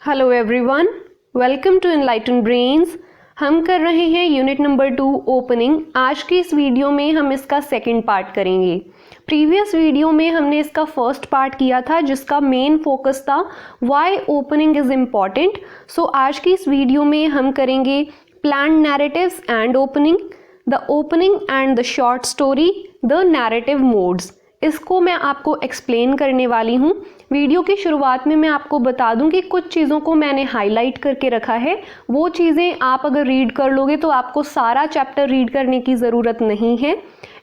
Hello everyone, welcome to enlighten brains. हम कर रहे हैं यूनिट नंबर 2 ओपनिंग। आज की इस वीडियो में हम इसका सेकंड पार्ट करेंगे। प्रीवियस वीडियो में हमने इसका फर्स्ट पार्ट किया था जिसका मेन फोकस था व्हाई ओपनिंग इज इम्पॉर्टेंट। सो आज की इस वीडियो में हम करेंगे planned narratives and opening, the opening and the short story, the narrative modes. इसको मैं आपको एक्सप्लेन करने वाली हूँ। वीडियो की शुरुआत में मैं आपको बता दूं कि कुछ चीज़ों को मैंने हाईलाइट करके रखा है। वो चीज़ें आप अगर रीड कर लोगे तो आपको सारा चैप्टर रीड करने की ज़रूरत नहीं है।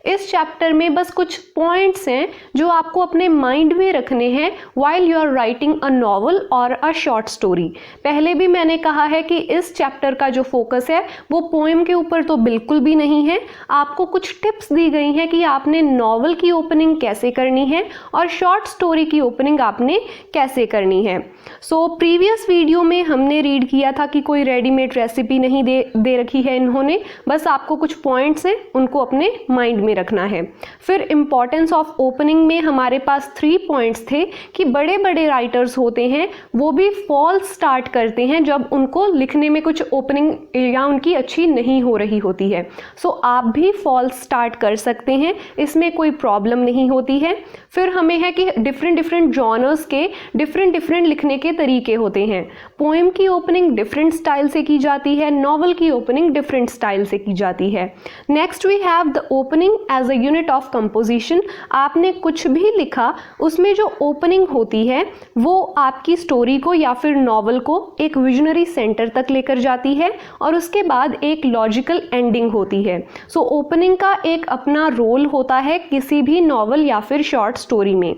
इस चैप्टर में बस कुछ पॉइंट्स हैं जो आपको अपने माइंड में रखने हैं while you are writing a novel और अ शॉर्ट स्टोरी। पहले भी मैंने कहा है कि इस चैप्टर का जो फोकस है वो पोएम के ऊपर तो बिल्कुल भी नहीं है। आपको कुछ टिप्स दी गई हैं कि आपने नॉवल की ओपनिंग कैसे करनी है और शॉर्ट स्टोरी की ओपनिंग आपने कैसे करनी है। सो प्रीवियस वीडियो में हमने रीड किया था कि कोई रेडीमेड रेसिपी नहीं दे रखी है इन्होंने, बस आपको कुछ पॉइंट्स हैं उनको अपने माइंड में रखना है। फिर इंपॉर्टेंस ऑफ ओपनिंग में हमारे पास 3 पॉइंट्स थे कि बड़े बड़े राइटर्स होते हैं वो भी फॉल्स स्टार्ट करते हैं जब उनको लिखने में कुछ ओपनिंग या उनकी अच्छी नहीं हो रही होती है। सो आप भी फॉल्स स्टार्ट कर सकते हैं, इसमें कोई प्रॉब्लम नहीं होती है। फिर हमें है कि डिफरेंट जॉनर्स के डिफरेंट लिखने के तरीके होते हैं। पोएम की ओपनिंग डिफरेंट स्टाइल से की जाती है, नॉवल की ओपनिंग डिफरेंट स्टाइल से की जाती है। Next we have the opening as a unit of composition. आपने कुछ भी लिखा उसमें जो ओपनिंग होती है वो आपकी स्टोरी को या फिर नॉवल को एक विजनरी सेंटर तक लेकर जाती है और उसके बाद एक लॉजिकल एंडिंग होती है। सो ओपनिंग का एक अपना रोल होता है किसी भी नॉवल या फिर शॉर्ट स्टोरी में।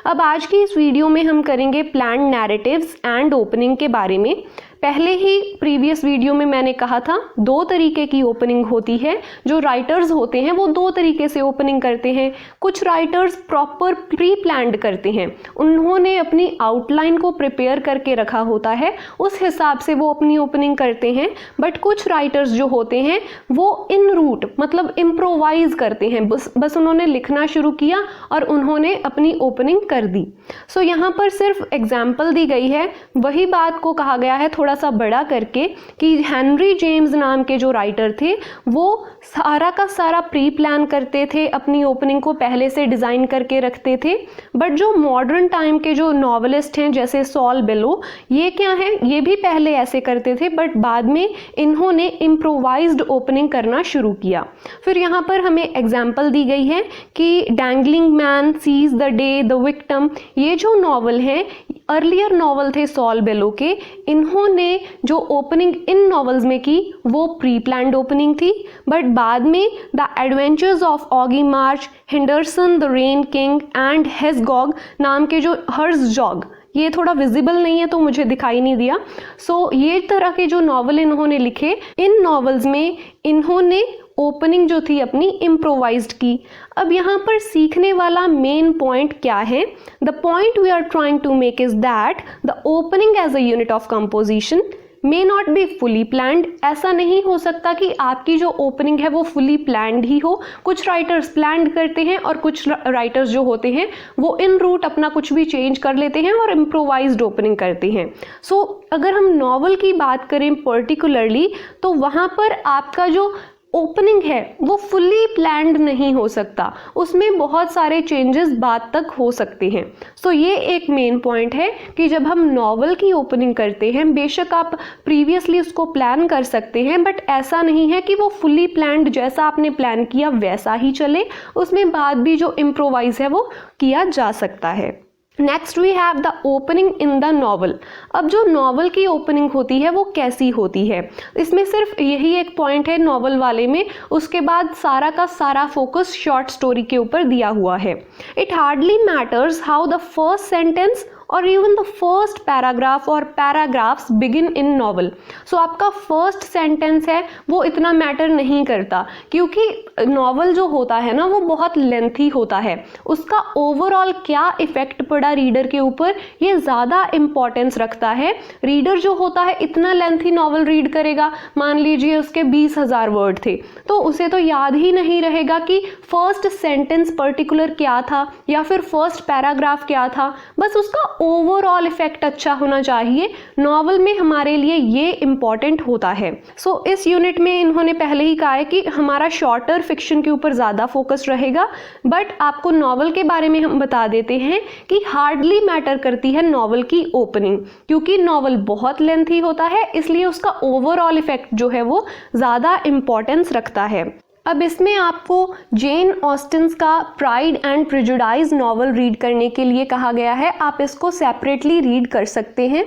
अब आज की इस वीडियो में हम करेंगे प्लान्ड नैरेटिव्स एंड ओपनिंग के बारे में। पहले ही प्रीवियस वीडियो में मैंने कहा था 2 तरीके की ओपनिंग होती है। जो राइटर्स होते हैं वो 2 तरीके से ओपनिंग करते हैं। कुछ राइटर्स प्रॉपर प्री प्लान्ड करते हैं, उन्होंने अपनी आउटलाइन को प्रिपेयर करके रखा होता है, उस हिसाब से वो अपनी ओपनिंग करते हैं। बट कुछ राइटर्स जो होते हैं वो इन रूट मतलब इम्प्रोवाइज करते हैं, बस उन्होंने लिखना शुरू किया और उन्होंने अपनी ओपनिंग कर दी। सो यहाँ पर सिर्फ एग्जाम्पल दी गई है, वही बात को कहा गया है थोड़ा सा बड़ा करके कि हेनरी जेम्स नाम के जो राइटर थे वो सारा का सारा प्री प्लान करते थे, अपनी ओपनिंग को पहले से डिज़ाइन करके रखते थे। बट जो मॉडर्न टाइम के जो नॉवेलिस्ट हैं जैसे सॉल बेलो, ये क्या है, ये भी पहले ऐसे करते थे बट बाद में इन्होंने इम्प्रोवाइज्ड ओपनिंग करना शुरू किया। फिर यहाँ पर हमें एग्जाम्पल दी गई है कि dangling man seize the day, the victim, ये जो नॉवल है अर्लियर नॉवल थे सॉल बेलो के, इन्होंने जो ओपनिंग इन नॉवेल्स में की वो प्री प्लान्ड ओपनिंग थी। बट बाद में the adventures of Augie March, Henderson the rain king and Herzog नाम के जो हर्ज़जॉग, ये थोड़ा विजिबल नहीं है तो मुझे दिखाई नहीं दिया। सो ये तरह के जो नॉवल इन्होंने लिखे, इन नॉवेल्स में इन्होंने ओपनिंग जो थी अपनी इम्प्रोवाइज्ड की। अब यहाँ पर सीखने वाला मेन पॉइंट क्या है? The point we are trying to make is that the opening as a unit of composition may not be fully planned. ऐसा नहीं हो सकता कि आपकी जो ओपनिंग है वो फुली प्लान्ड ही हो। कुछ राइटर्स प्लान्ड करते हैं और कुछ राइटर्स जो होते हैं वो इन रूट अपना कुछ भी चेंज कर लेते हैं और इम्प्रोवाइज्ड ओपनिंग करते हैं। सो अगर हम नॉवल की बात करें पर्टिकुलरली तो वहाँ पर आपका जो ओपनिंग है वो फुल्ली प्लान्ड नहीं हो सकता, उसमें बहुत सारे चेंजेस बाद तक हो सकते हैं। सो ये एक मेन पॉइंट है कि जब हम नॉवल की ओपनिंग करते हैं बेशक आप प्रीवियसली उसको प्लान कर सकते हैं बट ऐसा नहीं है कि वो फुल्ली प्लान्ड जैसा आपने प्लान किया वैसा ही चले, उसमें बाद भी जो इम्प्रोवाइज है वो किया जा सकता है। Next we have the opening in the novel. अब जो नॉवल की ओपनिंग होती है वो कैसी होती है, इसमें सिर्फ यही एक पॉइंट है नॉवल वाले में, उसके बाद सारा का सारा फोकस शॉर्ट स्टोरी के ऊपर दिया हुआ है। It hardly matters how the first sentence और इवन द फर्स्ट पैराग्राफ और पैराग्राफ्स बिगिन इन नॉवल। सो आपका फर्स्ट सेंटेंस है वो इतना मैटर नहीं करता क्योंकि नॉवल जो होता है ना वो बहुत लेंथी होता है, उसका ओवरऑल क्या इफेक्ट पड़ा रीडर के ऊपर ये ज़्यादा इम्पॉर्टेंस रखता है। रीडर जो होता है इतना लेंथी नॉवल रीड करेगा, मान लीजिए उसके 20,000 वर्ड थे तो उसे तो याद ही नहीं रहेगा कि फर्स्ट सेंटेंस पर्टिकुलर क्या था या फिर फर्स्ट पैराग्राफ क्या था, बस उसका ओवरऑल इफेक्ट अच्छा होना चाहिए। नॉवल में हमारे लिए ये इम्पॉर्टेंट होता है। सो इस यूनिट में इन्होंने पहले ही कहा है कि हमारा शॉर्टर फिक्शन के ऊपर ज़्यादा फोकस रहेगा, बट आपको नॉवल के बारे में हम बता देते हैं कि हार्डली मैटर करती है नॉवल की ओपनिंग, क्योंकि नॉवल बहुत लेंथी होता है, इसलिए उसका ओवरऑल इफेक्ट जो है वो ज़्यादा इम्पॉर्टेंस रखता है। अब इसमें आपको जेन ऑस्टिन्स का pride and prejudice novel read करने के लिए कहा गया है। आप इसको सेपरेटली रीड कर सकते हैं।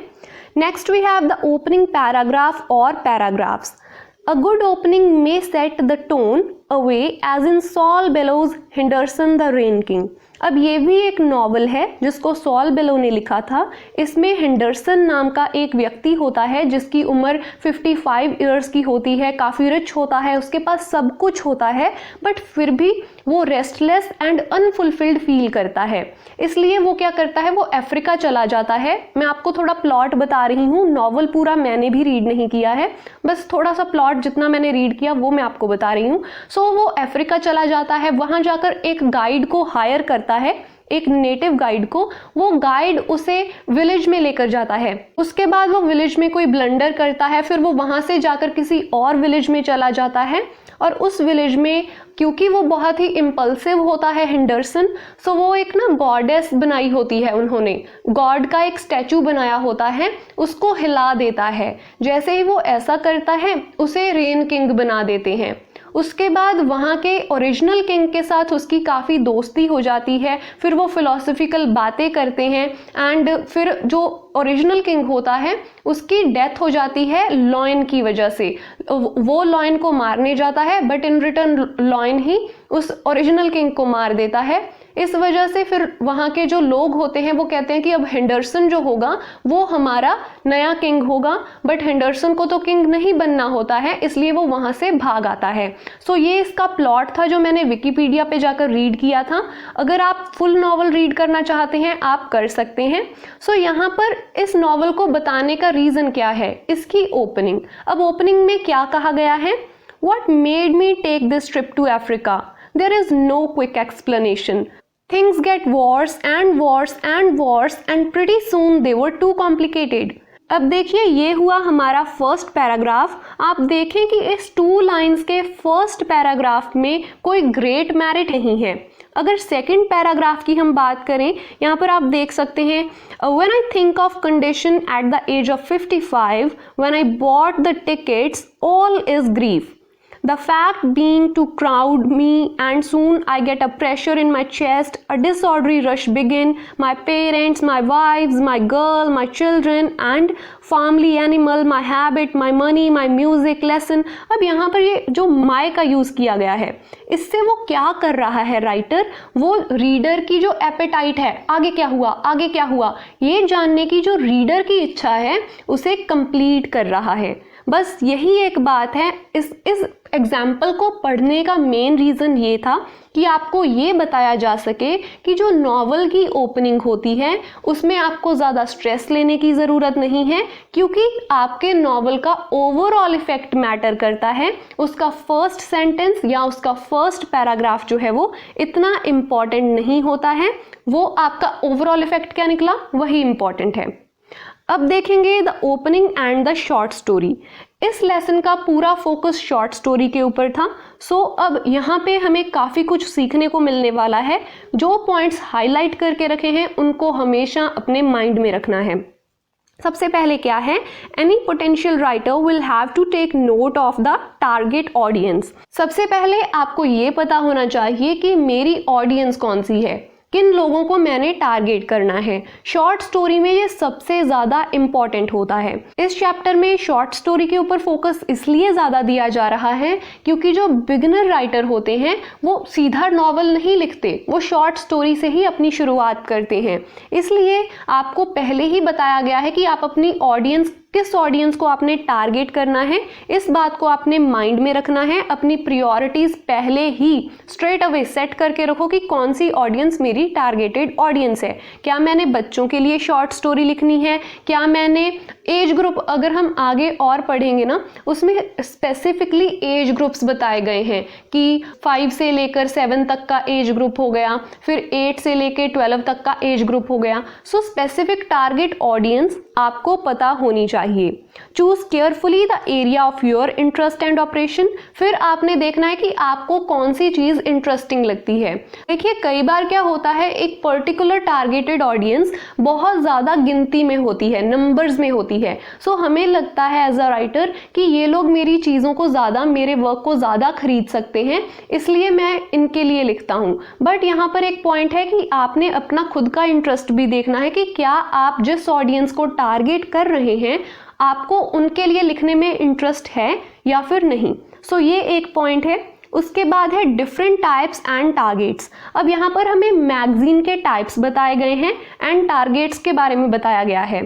Next we have the opening paragraph और paragraphs. A good opening may set the tone away as in Saul Bellows Henderson The Rain King। अब ये भी एक नॉवल है जिसको सॉल बेलो ने लिखा था। इसमें हेंडरसन नाम का एक व्यक्ति होता है जिसकी उम्र 55 इयर्स की होती है, काफ़ी रिच होता है, उसके पास सब कुछ होता है, बट फिर भी वो रेस्टलेस एंड अनफुलफिल्ड फील करता है। इसलिए वो क्या करता है, वो अफ्रीका चला जाता है। मैं आपको थोड़ा प्लॉट बता रही हूँ, नॉवल पूरा मैंने भी रीड नहीं किया है, बस थोड़ा सा प्लॉट जितना मैंने रीड किया वो मैं आपको बता रही हूँ। सो वो अफ्रीका चला जाता है, वहाँ जाकर एक गाइड को हायर करता है, एक नेटिव गाइड को। वो गाइड उसे विलेज में लेकर जाता है। उसके बाद वो विलेज में कोई ब्लंडर करता है, फिर वो वहाँ से जाकर किसी और विलेज में चला जाता है, और उस विलेज में क्योंकि वो बहुत ही इम्पल्सिव होता है हेंडरसन, सो वो एक ना गॉडेस बनाई होती है, उन्होंने गॉड का एक स्टैचू बनाया होता है, उसको हिला देता है। जैसे ही वो ऐसा करता है उसे रेन किंग बना देते हैं। उसके बाद वहाँ के ओरिजिनल किंग के साथ उसकी काफ़ी दोस्ती हो जाती है, फिर वो फिलोसफिकल बातें करते हैं, एंड फिर जो ओरिजिनल किंग होता है उसकी डेथ हो जाती है लॉयन की वजह से। वो लॉयन को मारने जाता है, बट इन रिटर्न लॉयन ही उस ओरिजिनल किंग को मार देता है। इस वजह से फिर वहाँ के जो लोग होते हैं वो कहते हैं कि अब हेंडरसन जो होगा वो हमारा नया किंग होगा, बट हेंडरसन को तो किंग नहीं बनना होता है, इसलिए वो वहाँ से भाग आता है। सो ये इसका प्लॉट था जो मैंने विकिपीडिया पे जाकर रीड किया था। अगर आप फुल नॉवल रीड करना चाहते हैं आप कर सकते हैं। सो यहाँ पर इस नॉवल को बताने का रीज़न क्या है, इसकी ओपनिंग। अब ओपनिंग में क्या कहा गया है, What made me take this trip to Africa? There is no quick explanation. Things get worse and worse and worse and pretty soon they were too complicated. अब देखिए ये हुआ हमारा फर्स्ट पैराग्राफ। आप देखें कि इस 2 लाइंस के फर्स्ट पैराग्राफ में कोई ग्रेट मेरिट नहीं है। अगर सेकंड पैराग्राफ की हम बात करें, यहाँ पर आप देख सकते हैं, When I think of condition at the age of 55, when I bought the tickets, all is grief. The fact being to crowd me and soon I get a pressure in my chest, a disorderly rush begin, my parents, my wives, my girl, my children and family animal, my habit, my money, my music, lesson। अब यहाँ पर ये जो my का use किया गया है, इससे वो क्या कर रहा है राइटर, वो रीडर की जो एपेटाइट है, आगे क्या हुआ आगे क्या हुआ, ये जानने की जो रीडर की इच्छा है उसे कंप्लीट कर रहा है। बस यही एक बात है। इस एग्जाम्पल को पढ़ने का मेन रीज़न ये था कि आपको ये बताया जा सके कि जो नॉवल की ओपनिंग होती है उसमें आपको ज़्यादा स्ट्रेस लेने की ज़रूरत नहीं है, क्योंकि आपके नॉवल का ओवरऑल इफेक्ट मैटर करता है। उसका फर्स्ट सेंटेंस या उसका फर्स्ट पैराग्राफ जो है वो इतना इम्पॉर्टेंट नहीं होता है, वो आपका ओवरऑल इफेक्ट क्या निकला वही इम्पॉर्टेंट है। अब देखेंगे the opening and the short story. इस लेसन का पूरा फोकस शॉर्ट स्टोरी के ऊपर था। सो अब यहाँ पे हमें काफ़ी कुछ सीखने को मिलने वाला है। जो पॉइंट्स हाईलाइट करके रखे हैं उनको हमेशा अपने माइंड में रखना है। सबसे पहले क्या है, any potential writer will have to take note of the target audience. सबसे पहले आपको ये पता होना चाहिए कि मेरी ऑडियंस कौन सी है, किन लोगों को मैंने टारगेट करना है। शॉर्ट स्टोरी में ये सबसे ज़्यादा इम्पॉर्टेंट होता है। इस चैप्टर में शॉर्ट स्टोरी के ऊपर फोकस इसलिए ज़्यादा दिया जा रहा है क्योंकि जो बिगिनर राइटर होते हैं वो सीधा नॉवल नहीं लिखते, वो शॉर्ट स्टोरी से ही अपनी शुरुआत करते हैं। इसलिए आपको पहले ही बताया गया है कि आप अपनी ऑडियंस किस ऑडियंस को आपने टारगेट करना है, इस बात को आपने माइंड में रखना है। अपनी प्रायोरिटीज पहले ही स्ट्रेट अवे सेट करके रखो कि कौन सी ऑडियंस मेरी टारगेटेड ऑडियंस है। क्या मैंने बच्चों के लिए शॉर्ट स्टोरी लिखनी है, क्या मैंने एज ग्रुप, अगर हम आगे और पढ़ेंगे ना उसमें स्पेसिफिकली एज ग्रुप्स बताए गए हैं कि 5 से लेकर 7 तक का एज ग्रुप हो गया, फिर 8 से लेकर 12 तक का एज ग्रुप हो गया। सो स्पेसिफिक टारगेट ऑडियंस आपको पता होनी चाहिए। Choose carefully the area of your interest and operation. फिर आपने देखना है कि आपको कौन सी चीज इंटरेस्टिंग लगती है। देखिए कई बार क्या होता है, एक पर्टिकुलर टारगेटेड ऑडियंस बहुत ज्यादा गिनती में होती है, नंबर्स में होती है। सो हमें लगता है एज अ राइटर कि ये लोग मेरी चीजों को ज्यादा, मेरे वर्क को ज्यादा खरीद सकते हैं, इसलिए मैं इनके लिए लिखता हूं। बट यहाँ पर एक पॉइंट है कि आपने अपना खुद का इंटरेस्ट भी देखना है कि क्या आप जिस ऑडियंस को टारगेट कर रहे हैं आपको उनके लिए लिखने में इंटरेस्ट है या फिर नहीं। सो ये एक पॉइंट है। उसके बाद है डिफरेंट टाइप्स एंड टारगेट्स। अब यहाँ पर हमें मैगजीन के टाइप्स बताए गए हैं एंड टारगेट्स के बारे में बताया गया है।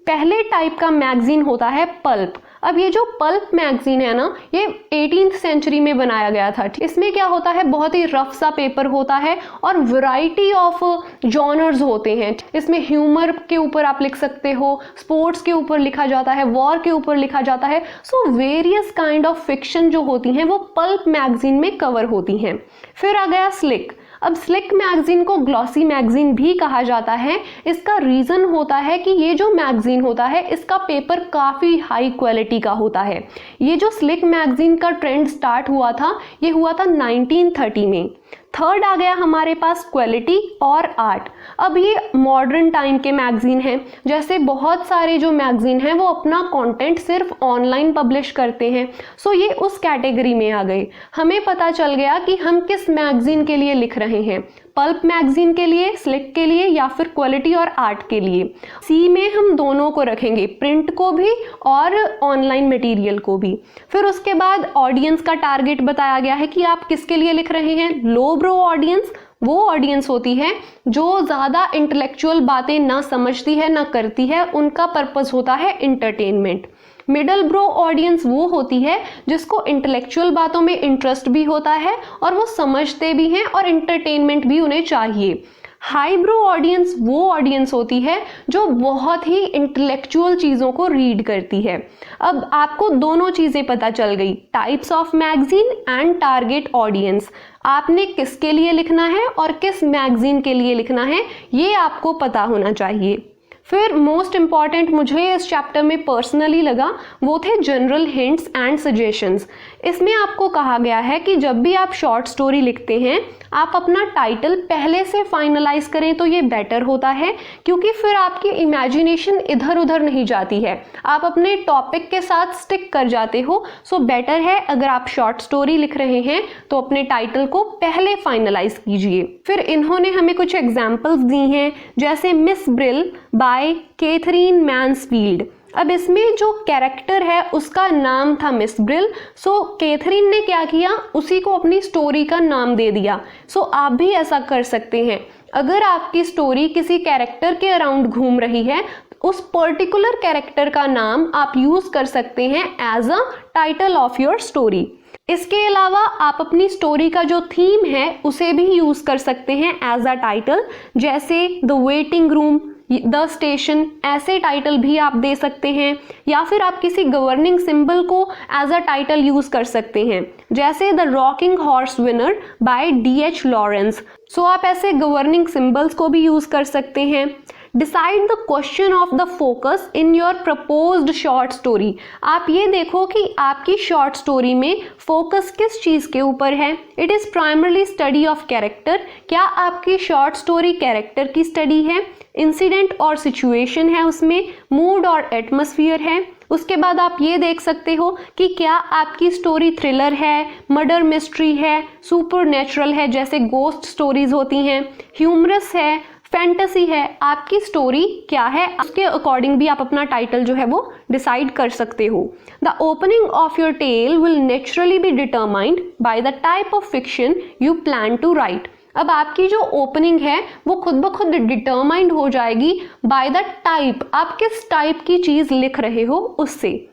पहले टाइप का मैगजीन होता है पल्प। अब ये जो पल्प मैगजीन है ना, ये 18th सेंचुरी में बनाया गया था। इसमें क्या होता है, बहुत ही रफ सा पेपर होता है और वैरायटी ऑफ जॉनर्स होते हैं। इसमें ह्यूमर के ऊपर आप लिख सकते हो, स्पोर्ट्स के ऊपर लिखा जाता है, वॉर के ऊपर लिखा जाता है। So various kind of fiction जो होती हैं वो पल्प मैगजीन में कवर होती हैं। फिर आ गया स्लिक। अब स्लिक मैगजीन को ग्लॉसी मैगजीन भी कहा जाता है। इसका रीजन होता है कि ये जो मैगजीन होता है इसका पेपर काफी हाई क्वालिटी का होता है। ये जो स्लिक मैगजीन का ट्रेंड स्टार्ट हुआ था, ये हुआ था 1930 में। थर्ड आ गया हमारे पास क्वालिटी और आर्ट। अब ये मॉडर्न टाइम के मैगजीन हैं। जैसे बहुत सारे जो मैगजीन हैं वो अपना कंटेंट सिर्फ ऑनलाइन पब्लिश करते हैं। सो ये उस कैटेगरी में आ गए। हमें पता चल गया कि हम किस मैगजीन के लिए लिख रहे हैं, पल्प मैगजीन के लिए, स्लिक के लिए या फिर क्वालिटी और आर्ट के लिए। सी में हम दोनों को रखेंगे, प्रिंट को भी और ऑनलाइन मटेरियल को भी। फिर उसके बाद ऑडियंस का टारगेट बताया गया है कि आप किसके लिए लिख रहे हैं। लो ब्रो ऑडियंस वो ऑडियंस होती है जो ज़्यादा इंटेलेक्चुअल बातें ना समझती है ना करती है, उनका पर्पस होता है इंटरटेनमेंट। मिडल ब्रो ऑडियंस वो होती है जिसको इंटेलेक्चुअल बातों में इंटरेस्ट भी होता है और वो समझते भी हैं और इंटरटेनमेंट भी उन्हें चाहिए। हाई ब्रो ऑडियंस वो ऑडियंस होती है जो बहुत ही इंटेलेक्चुअल चीज़ों को रीड करती है। अब आपको दोनों चीज़ें पता चल गई, types of magazine and target audience. आपने किसके लिए लिखना है और किस मैगजीन के लिए लिखना है ये आपको पता होना चाहिए। फिर मोस्ट इम्पॉर्टेंट मुझे इस चैप्टर में पर्सनली लगा वो थे जनरल हिंट्स एंड सजेशंस। इसमें आपको कहा गया है कि जब भी आप शॉर्ट स्टोरी लिखते हैं आप अपना टाइटल पहले से फाइनलाइज करें तो ये बेटर होता है, क्योंकि फिर आपकी इमेजिनेशन इधर उधर नहीं जाती है, आप अपने टॉपिक के साथ स्टिक कर जाते हो। सो बेटर है अगर आप शॉर्ट स्टोरी लिख रहे हैं तो अपने टाइटल को पहले फाइनलाइज कीजिए। फिर इन्होंने हमें कुछ एग्जाम्पल्स दी हैं, जैसे Miss Brill by Katherine Mansfield. अब इसमें जो कैरेक्टर है उसका नाम था मिस ब्रिल। सो कैथरीन ने क्या किया, उसी को अपनी स्टोरी का नाम दे दिया। सो आप भी ऐसा कर सकते हैं। अगर आपकी स्टोरी किसी कैरेक्टर के अराउंड घूम रही है, उस पर्टिकुलर कैरेक्टर का नाम आप यूज कर सकते हैं as a title of your story. इसके अलावा आप अपनी स्टोरी का जो थीम है उसे भी यूज कर सकते हैं एज अ टाइटल, जैसे the waiting room, the station, ऐसे टाइटल भी आप दे सकते हैं। या फिर आप किसी गवर्निंग सिंबल को एज अ टाइटल यूज कर सकते हैं, जैसे the rocking horse winner by D.H. Lawrence. So आप ऐसे गवर्निंग सिंबल्स को भी यूज कर सकते हैं। Decide the question of the focus in your proposed short story. आप ये देखो कि आपकी शॉर्ट स्टोरी में फोकस किस चीज़ के ऊपर है। It is primarily study of character. क्या आपकी शॉर्ट स्टोरी कैरेक्टर की स्टडी है, इंसिडेंट और सिचुएशन है उसमें, मूड और एटमॉस्फेयर है। उसके बाद आप ये देख सकते हो कि क्या आपकी स्टोरी थ्रिलर है, मर्डर मिस्ट्री है, सुपरनैचुरल है जैसे गोस्ट स्टोरीज होती हैं, ह्यूमरस है, फैंटेसी है। आपकी स्टोरी क्या है, उसके अकॉर्डिंग भी आप अपना टाइटल जो है वो डिसाइड कर सकते हो। The opening of your tale will naturally be determined by the type of fiction you plan to write. अब आपकी जो ओपनिंग है वो खुद ब खुद डिटरमाइंड हो जाएगी बाय द टाइप, आप किस टाइप की चीज़ लिख रहे हो उससे।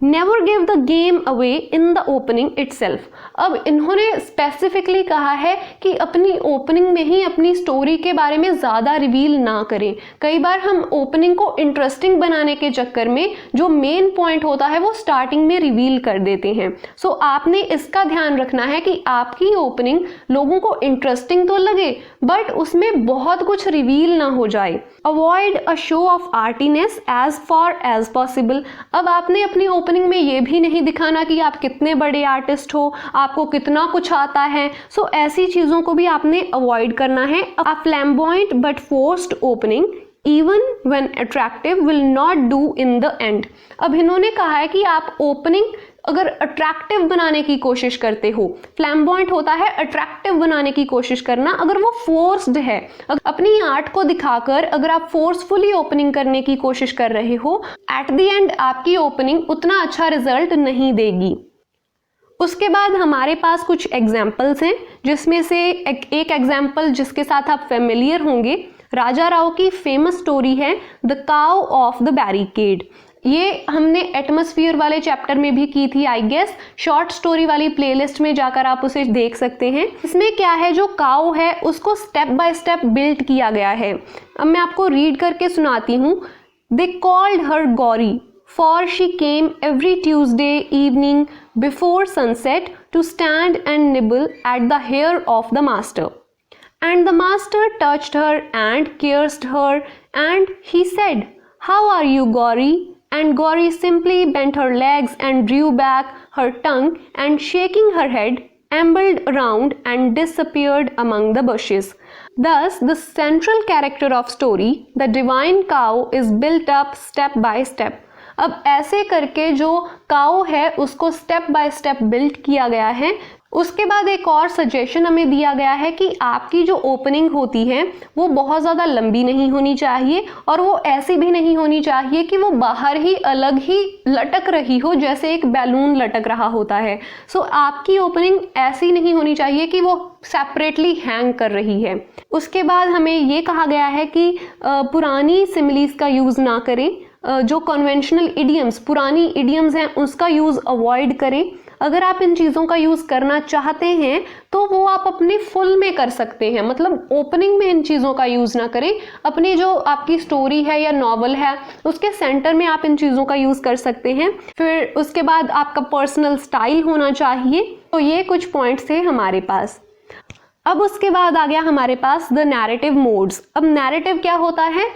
Never give the game away in the opening itself. अब इन्होंने स्पेसिफिकली कहा है कि अपनी ओपनिंग में ही अपनी स्टोरी के बारे में ज़्यादा रिवील ना करें। कई बार हम ओपनिंग को इंटरेस्टिंग बनाने के चक्कर में जो मेन पॉइंट होता है वो स्टार्टिंग में रिवील कर देते हैं। सो आपने इसका ध्यान रखना है कि आपकी ओपनिंग लोगों को इंटरेस्टिंग तो लगे बट उसमें बहुत कुछ रिवील ना हो जाए। Avoid a show of artiness as far as possible. अब आपने अपनी ओपनिंग में ये भी नहीं दिखाना कि आप कितने बड़े आर्टिस्ट हो, आपको कितना कुछ आता है। सो ऐसी चीज़ों को भी आपने अवॉइड करना है। A flamboyant but forced opening even when attractive will not do in the end. अब इन्होंने कहा है कि आप ओपनिंग अगर अट्रैक्टिव बनाने की कोशिश करते हो, फ्लैम्बॉयंट होता है अट्रैक्टिव बनाने की कोशिश करना, अगर वो फोर्स्ड है, अपनी आर्ट को दिखाकर अगर आप फोर्सफुली ओपनिंग करने की कोशिश कर रहे हो, एट द एंड आपकी ओपनिंग उतना अच्छा रिजल्ट नहीं देगी। उसके बाद हमारे पास कुछ एग्जाम्पल्स हैं, जिसमें से एक एग्जाम्पल जिसके साथ आप फेमिलियर होंगे, राजा राव की फेमस स्टोरी है the cow of the barricade. ये हमने एटमॉस्फेयर वाले चैप्टर में भी की थी आई गेस, शॉर्ट स्टोरी वाली प्लेलिस्ट में जाकर आप उसे देख सकते हैं। इसमें क्या है, जो काऊ है उसको स्टेप बाय स्टेप बिल्ड किया गया है। अब मैं आपको रीड करके सुनाती हूँ। They called her Gauri for she came every Tuesday evening before sunset to stand and nibble at the hair of the master. And the master touched her and kissed her, and he said, "How are you, Gauri?" And Gauri simply bent her legs and drew back her tongue, and shaking her head, ambled around and disappeared among the bushes. Thus, the central character of story, the divine cow, is built up step by step. अब ऐसे करके जो काऊ है उसको step by step build किया गया है। उसके बाद एक और सजेशन हमें दिया गया है कि आपकी जो ओपनिंग होती है वो बहुत ज़्यादा लंबी नहीं होनी चाहिए और वो ऐसी भी नहीं होनी चाहिए कि वो बाहर ही अलग ही लटक रही हो, जैसे एक बैलून लटक रहा होता है। सो आपकी ओपनिंग ऐसी नहीं होनी चाहिए कि वो सेपरेटली हैंग कर रही है। उसके बाद हमें ये कहा गया है कि पुरानी सिमिलीज का यूज़ ना करें, जो कन्वेंशनल इडियम्स, पुरानी इडियम्स हैं उसका यूज़ अवॉइड करें। अगर आप इन चीज़ों का यूज़ करना चाहते हैं तो वो आप अपने फुल में कर सकते हैं, मतलब ओपनिंग में इन चीज़ों का यूज़ ना करें। अपनी जो आपकी स्टोरी है या नॉवल है उसके सेंटर में आप इन चीज़ों का यूज़ कर सकते हैं। फिर उसके बाद आपका पर्सनल स्टाइल होना चाहिए। तो ये कुछ पॉइंट्स थे हमारे पास। अब उसके बाद आ गया हमारे पास द नैरेटिव मोड्स। अब नैरेटिव क्या होता है,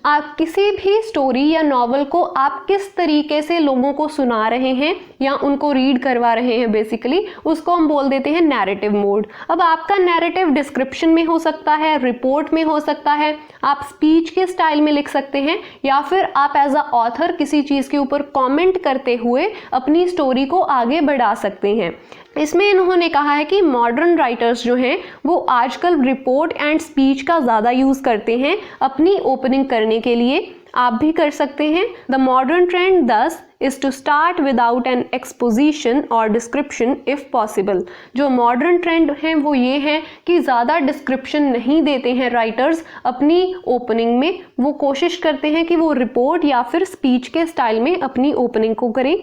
आप किसी भी स्टोरी या नॉवल को आप किस तरीके से लोगों को सुना रहे हैं या उनको रीड करवा रहे हैं, बेसिकली उसको हम बोल देते हैं नैरेटिव मोड। अब आपका नैरेटिव डिस्क्रिप्शन में हो सकता है, रिपोर्ट में हो सकता है, आप स्पीच के स्टाइल में लिख सकते हैं, या फिर आप एज अ ऑथर किसी चीज़ के ऊपर कॉमेंट करते हुए अपनी स्टोरी को आगे बढ़ा सकते हैं। इसमें इन्होंने कहा है कि मॉडर्न राइटर्स जो हैं वो आजकल रिपोर्ट एंड स्पीच का ज़्यादा यूज़ करते हैं अपनी ओपनिंग करने के लिए। आप भी कर सकते हैं। The modern trend thus is to start without an exposition और डिस्क्रिप्शन इफ़ पॉसिबल। जो मॉडर्न ट्रेंड है वो ये है कि ज़्यादा डिस्क्रिप्शन नहीं देते हैं राइटर्स अपनी ओपनिंग में, वो कोशिश करते हैं कि वो रिपोर्ट या फिर स्पीच के स्टाइल में अपनी ओपनिंग को करें।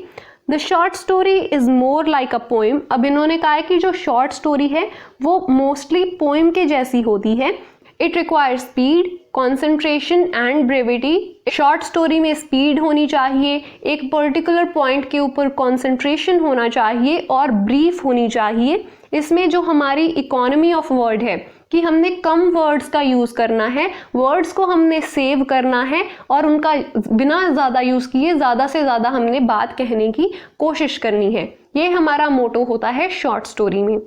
The short story is more like a poem. अब इन्होंने कहा है कि जो शॉर्ट स्टोरी है वो मोस्टली पोएम के जैसी होती है। It requires speed, concentration and brevity. Short story में स्पीड होनी चाहिए, एक पर्टिकुलर पॉइंट के ऊपर कॉन्सेंट्रेशन होना चाहिए और ब्रीफ होनी चाहिए। इसमें जो हमारी इकोनॉमी ऑफ वर्ड है कि हमने कम वर्ड्स का यूज़ करना है, वर्ड्स को हमने सेव करना है और उनका बिना ज़्यादा यूज़ किए ज़्यादा से ज़्यादा हमने बात कहने की कोशिश करनी है। ये हमारा मोटो होता है शॉर्ट स्टोरी में।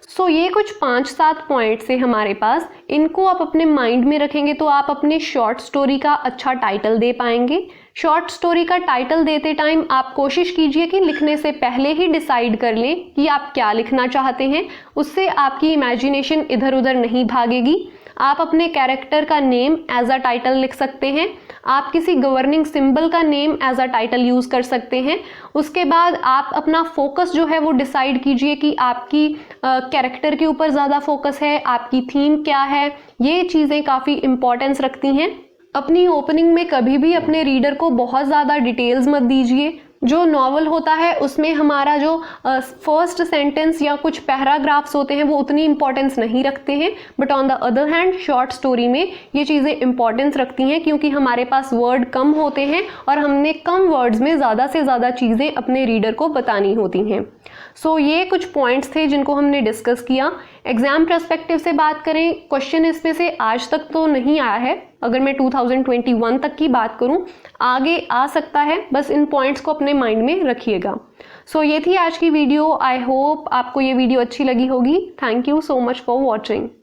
सो ये कुछ 5-7 पॉइंट्स है हमारे पास, इनको आप अपने माइंड में रखेंगे तो आप अपने शॉर्ट स्टोरी का अच्छा टाइटल दे पाएंगे। शॉर्ट स्टोरी का टाइटल देते टाइम आप कोशिश कीजिए कि लिखने से पहले ही डिसाइड कर लें कि आप क्या लिखना चाहते हैं, उससे आपकी इमेजिनेशन इधर उधर नहीं भागेगी। आप अपने कैरेक्टर का नेम एज अ टाइटल लिख सकते हैं, आप किसी गवर्निंग सिंबल का name as a title use कर सकते हैं। उसके बाद आप अपना फोकस जो है वो डिसाइड कीजिए कि आपकी कैरेक्टर के ऊपर ज़्यादा फोकस है, आपकी थीम क्या है। ये चीज़ें काफ़ी इंपॉर्टेंस रखती हैं। अपनी ओपनिंग में कभी भी अपने रीडर को बहुत ज़्यादा डिटेल्स मत दीजिए। जो नॉवल होता है उसमें हमारा जो फर्स्ट सेंटेंस या कुछ पैराग्राफ्स होते हैं वो उतनी इंपॉर्टेंस नहीं रखते हैं, but on the other hand short story में ये चीज़ें इंपॉर्टेंस रखती हैं, क्योंकि हमारे पास वर्ड कम होते हैं और हमने कम वर्ड्स में ज़्यादा से ज़्यादा चीज़ें अपने रीडर को बतानी होती हैं। सो ये कुछ पॉइंट्स थे जिनको हमने डिस्कस किया। एग्जाम पर्सपेक्टिव से बात करें, क्वेश्चन इसमें से आज तक तो नहीं आया है। अगर मैं 2021 तक की बात करूं, आगे आ सकता है, बस इन पॉइंट्स को अपने माइंड में रखिएगा। सो ये थी आज की वीडियो। आई होप आपको ये वीडियो अच्छी लगी होगी। Thank you so much for watching.